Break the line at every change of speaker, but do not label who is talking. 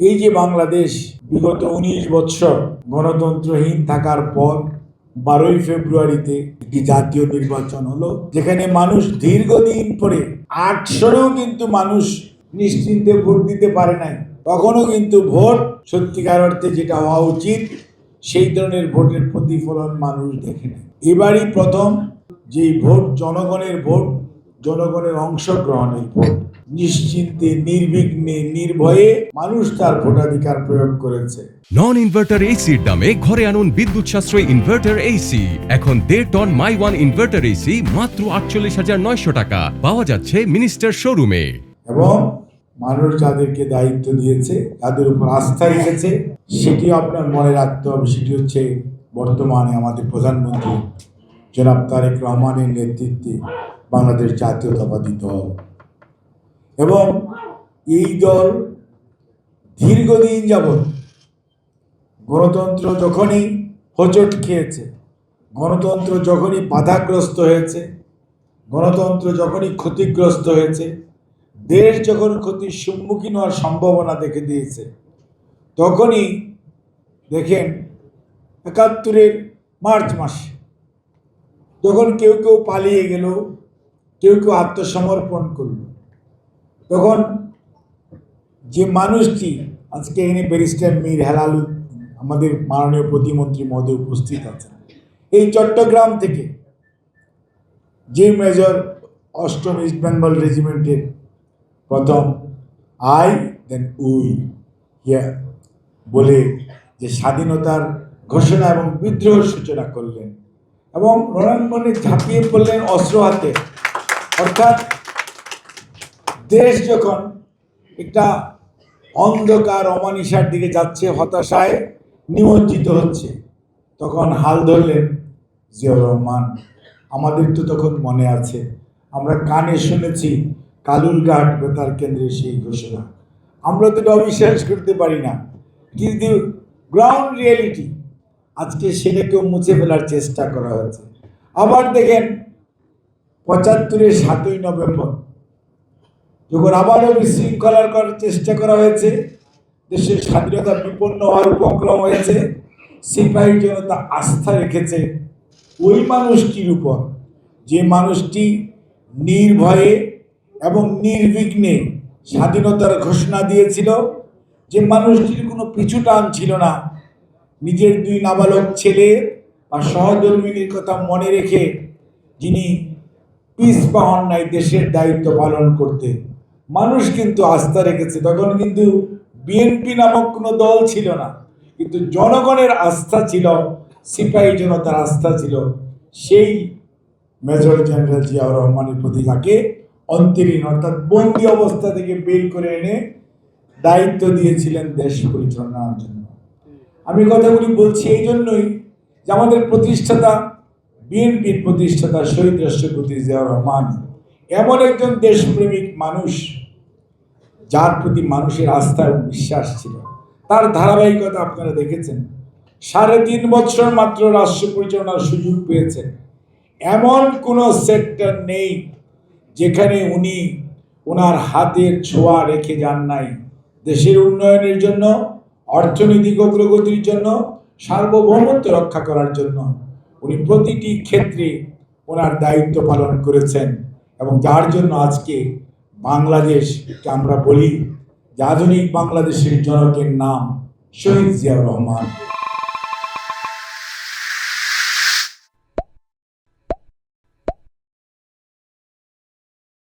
এই যে বাংলাদেশ বিগত 19 বছর গণতন্ত্রহীন থাকার পর 12ই ফেব্রুয়ারিতে একটি জাতীয় নির্বাচন হলো, যেখানে মানুষ দীর্ঘদিন পরে 8 সনেও কিন্তু মানুষ নিশ্চিন্তে ভোট দিতে পারে নাই। তখনও কিন্তু ভোট সত্যিকার অর্থে যেটা হওয়া উচিত সেই ধরনের ভোটের প্রতিফলন মানুষ দেখে নেয়। এবারই প্রথম যে ভোট জনগণের ভোট, জনগণের অংশগ্রহণের ভোট, নিশ্চিন্তে নির্বিঘ্নে নির্ভয়ে মানুষ তার ভোটাধিকার প্রয়োগ করেছে।
নন ইনভার্টার এসির দামে ঘরে আনুন বিদ্যুৎ সাশ্রয়ী ইনভার্টার এসি। এখন 1.5 ton my one inverter AC মাত্র 48,900 টাকা পাওয়া যাচ্ছে মিনিস্টার শোরুমে।
এবং মানুষ যাদেরকে দায়িত্ব দিয়েছে, তাদের উপর আস্থা রেখেছে, সেটিও আপনার মনে রাখতে হবে। সেটি হচ্ছে বর্তমানে আমাদের প্রধানমন্ত্রী জনাব তারেক রহমানের নেতৃত্বে বাংলাদেশ জাতীয়তাবাদী দল। এবং এই দল দীর্ঘদিন যাবৎ গণতন্ত্র যখনই হোঁচট খেয়েছে, গণতন্ত্র যখনই বাধাগ্রস্ত হয়েছে, গণতন্ত্র যখনই ক্ষতিগ্রস্ত হয়েছে, দেশ যখন ক্ষতির সম্মুখীন হওয়ার সম্ভাবনা দেখে দিয়েছে, তখনই দেখেন 71-এর মার্চ মাসে যখন কেউ কেউ পালিয়ে গেল, কেউ কেউ আত্মসমর্পণ করল, তখন যে মানুষটি আজকে এখানে ব্যারিস্টার মীর হেলাল আমাদের মাননীয় প্রতিমন্ত্রী মহোদয় উপস্থিত আছেন, এই চট্টগ্রাম থেকে যে মেজর 8ম ইস্ট বেঙ্গল রেজিমেন্টের প্রথম আই দেন উই হিয়ার বলে যে স্বাধীনতার ঘোষণা এবং বিদ্রোহের সূচনা করলেন এবং রণাঙ্গনে ঝাঁপিয়ে পড়লেন অস্ত্র হাতে। অর্থাৎ দেশ যখন একটা অন্ধকার অমানিসার দিকে যাচ্ছে, হতাশায় নিমজ্জিত হচ্ছে, তখন হাল ধরলেন জিয়াউর রহমান। আমাদের তো তখন মনে আছে, আমরা কানে শুনেছি কালুরঘাট বেতার কেন্দ্রের সেই ঘোষণা। আমরা তো এটা অবিশ্বাস করতে পারি না, কিন্তু গ্রাউন্ড রিয়েলিটি আজকে সেটাকেও মুছে ফেলার চেষ্টা করা হয়েছে। আবার দেখেন 75-এর 7ই নভেম্বর যখন আবারও বিশৃঙ্খলার করার চেষ্টা করা হয়েছে, দেশের স্বাধীনতা বিপন্ন হওয়ার উপক্রম হয়েছে, সিপাহী জনতা আস্থা রেখেছে ওই মানুষটির উপর, যে মানুষটি নির্ভয়ে এবং নির্বিঘ্নে স্বাধীনতার ঘোষণা দিয়েছিল, যে মানুষটির কোনো পিছু টান ছিল না, নিজের 2 নাবালক ছেলে বা সহধর্মিনীর কথা মনে রেখে যিনি পিছপা হন নাই দেশের দায়িত্ব পালন করতে, মানুষ কিন্তু আস্থা রেখেছে। তখন কিন্তু বিএনপি নামক কোনো দল ছিল না, কিন্তু জনগণের আস্থা ছিল, সিপাহী জনতার আস্থা ছিল। সেই মেজর জেনারেল জিয়াউর রহমানের প্রতি তাকে অন্তরীণ অর্থাৎ বন্দি অবস্থা থেকে বের করে এনে দায়িত্ব দিয়েছিলেন দেশ পরিচালনার জন্য। আমি কথাগুলি বলছি এই জন্যই যে আমাদের প্রতিষ্ঠাতা, বিএনপির প্রতিষ্ঠাতা শহীদ রাষ্ট্রপতি জিয়াউর রহমান এমন একজন দেশপ্রেমিক মানুষ যার প্রতি মানুষের আস্থা এবং বিশ্বাস ছিল। তার ধারাবাহিকতা আপনারা দেখেছেন। 3.5 বছর মাত্র রাষ্ট্র পরিচালনার সুযোগ পেয়েছেন। এমন কোনো সেক্টর নেই যেখানে উনি ওনার হাতের ছোঁয়া রেখে যান নাই। দেশের উন্নয়নের জন্য, অর্থনৈতিক অগ্রগতির জন্য, সার্বভৌমত্ব রক্ষা করার জন্য উনি প্রতিটি ক্ষেত্রে ওনার দায়িত্ব পালন করেছেন। এবং যার জন্য আজকে বাংলাদেশকে আমরা বলি যে আধুনিক বাংলাদেশের জনকের নাম শহীদ জিয়াউর রহমান।